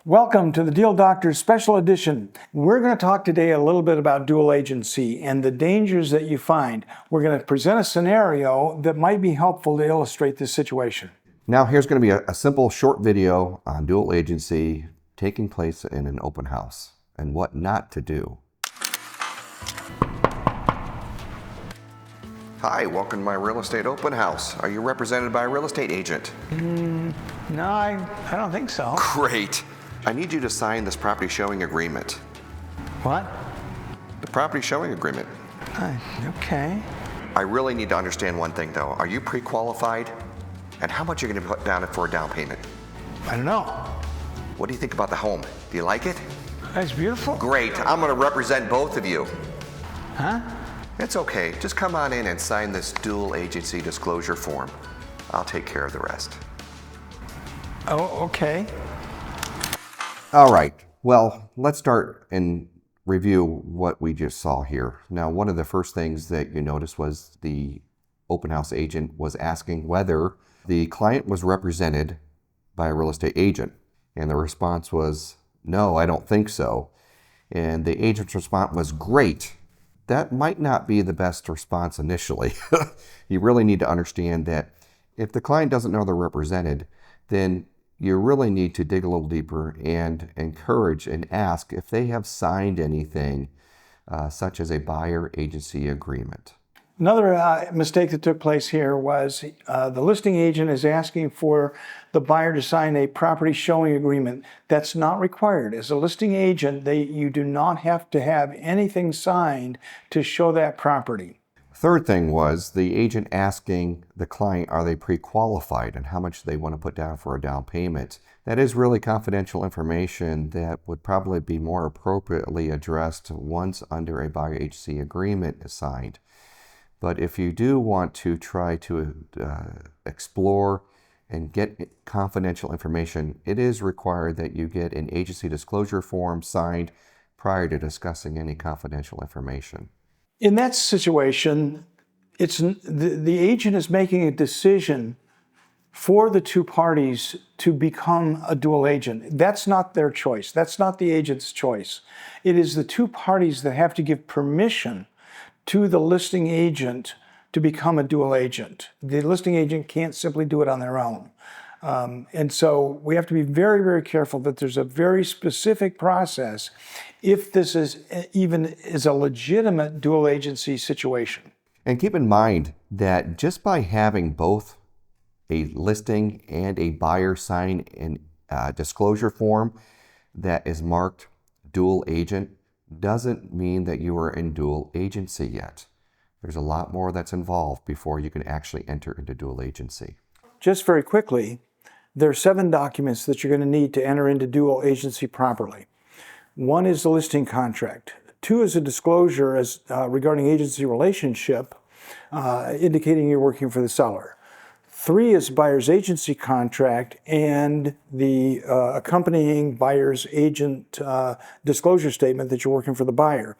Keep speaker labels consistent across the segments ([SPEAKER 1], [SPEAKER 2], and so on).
[SPEAKER 1] Welcome to the Deal Doctors Special Edition. We're going to talk today a little bit about dual agency and the dangers that you find. We're going to present a scenario that might be helpful to illustrate this situation.
[SPEAKER 2] Now here's going to be a simple short video on dual agency taking place in an open house and what not to do. Hi, welcome to my real estate open house. Are you represented by a real estate agent?
[SPEAKER 1] No, I don't think so.
[SPEAKER 2] Great. I need you to sign this property showing agreement.
[SPEAKER 1] What?
[SPEAKER 2] The property showing agreement.
[SPEAKER 1] Okay.
[SPEAKER 2] I really need to understand one thing though. Are you pre-qualified? And how much are you going to put down for a down payment?
[SPEAKER 1] I don't know.
[SPEAKER 2] What do you think about the home? Do you like it?
[SPEAKER 1] That's beautiful.
[SPEAKER 2] Great. I'm going to represent both of you.
[SPEAKER 1] Huh?
[SPEAKER 2] It's okay. Just come on in and sign this dual agency disclosure form. I'll take care of the rest.
[SPEAKER 1] Oh, okay.
[SPEAKER 2] All right. Well, let's start and review what we just saw here. Now, one of the first things that you noticed was the open house agent was asking whether the client was represented by a real estate agent. And the response was, no, I don't think so. And the agent's response was, great. That might not be the best response initially. You really need to understand that if the client doesn't know they're represented, then you really need to dig a little deeper and encourage and ask if they have signed anything such as a buyer agency agreement.
[SPEAKER 1] Another mistake that took place here was the listing agent is asking for the buyer to sign a property showing agreement. That's not required. As a listing agent, you do not have to have anything signed to show that property.
[SPEAKER 2] Third thing was the agent asking the client, are they pre-qualified and how much they want to put down for a down payment. That is really confidential information that would probably be more appropriately addressed once under a buyer agency agreement is signed. But if you do want to try to explore and get confidential information, it is required that you get an agency disclosure form signed prior to discussing any confidential information.
[SPEAKER 1] In that situation, the agent is making a decision for the two parties to become a dual agent. That's not their choice. That's not the agent's choice. It is the two parties that have to give permission to the listing agent to become a dual agent. The listing agent can't simply do it on their own. And so we have to be very, very careful that there's a very specific process if this is a legitimate dual agency situation.
[SPEAKER 2] And keep in mind that just by having both a listing and a buyer sign a disclosure form that is marked dual agent doesn't mean that you are in dual agency yet. There's a lot more that's involved before you can actually enter into dual agency.
[SPEAKER 1] Just very quickly, there are 7 documents that you're going to need to enter into dual agency properly. 1 is the listing contract. 2 is a disclosure regarding agency relationship, indicating you're working for the seller. 3 is buyer's agency contract and the accompanying buyer's agent disclosure statement that you're working for the buyer.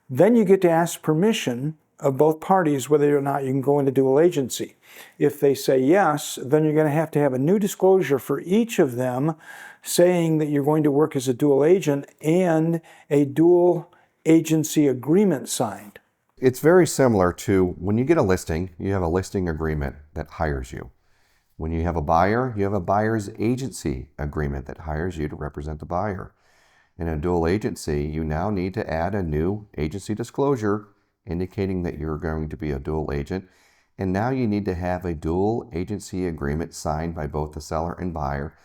[SPEAKER 1] Then you get to ask permission of both parties whether or not you can go into dual agency. If they say yes, then you're going to have a new disclosure for each of them saying that you're going to work as a dual agent and a dual agency agreement signed.
[SPEAKER 2] It's very similar to when you get a listing, you have a listing agreement that hires you. When you have a buyer, you have a buyer's agency agreement that hires you to represent the buyer. In a dual agency, you now need to add a new agency disclosure indicating that you're going to be a dual agent. And now you need to have a dual agency agreement signed by both the seller and buyer,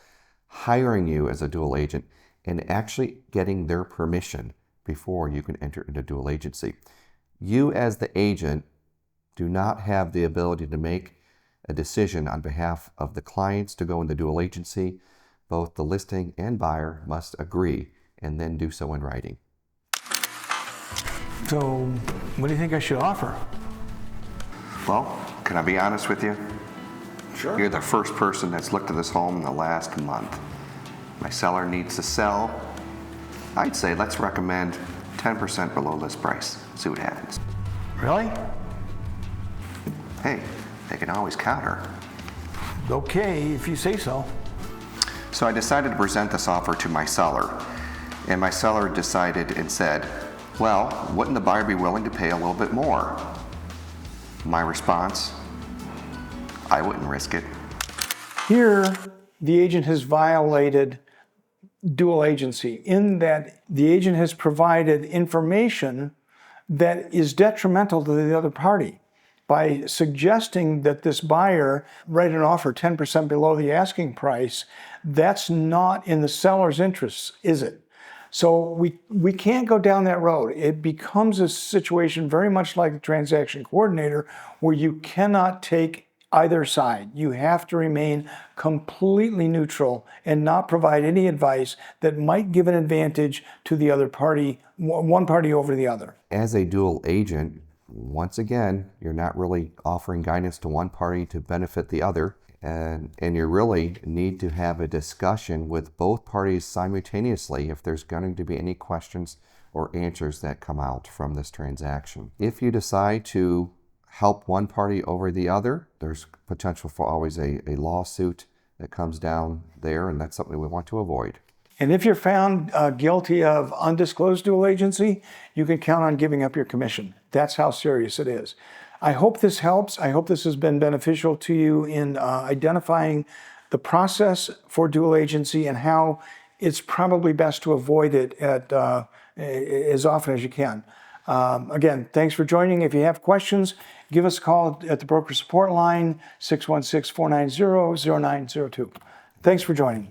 [SPEAKER 2] hiring you as a dual agent and actually getting their permission before you can enter into dual agency. You as the agent do not have the ability to make a decision on behalf of the clients to go into dual agency. Both the listing and buyer must agree and then do so in writing.
[SPEAKER 1] So, what do you think I should offer?
[SPEAKER 2] Well, can I be honest with you?
[SPEAKER 1] Sure.
[SPEAKER 2] You're the first person that's looked at this home in the last month. My seller needs to sell. I'd say let's recommend 10% below list price. See what happens.
[SPEAKER 1] Really?
[SPEAKER 2] Hey, they can always counter.
[SPEAKER 1] Okay, if you say so.
[SPEAKER 2] So I decided to present this offer to my seller. And my seller decided and said, well, wouldn't the buyer be willing to pay a little bit more? My response, I wouldn't risk it.
[SPEAKER 1] Here, the agent has violated dual agency in that the agent has provided information that is detrimental to the other party by suggesting that this buyer write an offer 10% below the asking price. That's not in the seller's interests, is it? So we can't go down that road. It becomes a situation very much like the transaction coordinator where you cannot take either side. You have to remain completely neutral and not provide any advice that might give an advantage to the other party, one party over the other.
[SPEAKER 2] As a dual agent, once again, you're not really offering guidance to one party to benefit the other. And you really need to have a discussion with both parties simultaneously if there's going to be any questions or answers that come out from this transaction. If you decide to help one party over the other, there's potential for always a lawsuit that comes down there, and that's something we want to avoid.
[SPEAKER 1] And if you're found guilty of undisclosed dual agency, you can count on giving up your commission. That's how serious it is. I hope this helps. I hope this has been beneficial to you in identifying the process for dual agency and how it's probably best to avoid it as often as you can. Again, thanks for joining. If you have questions, give us a call at the broker support line, 616-490-0902. Thanks for joining.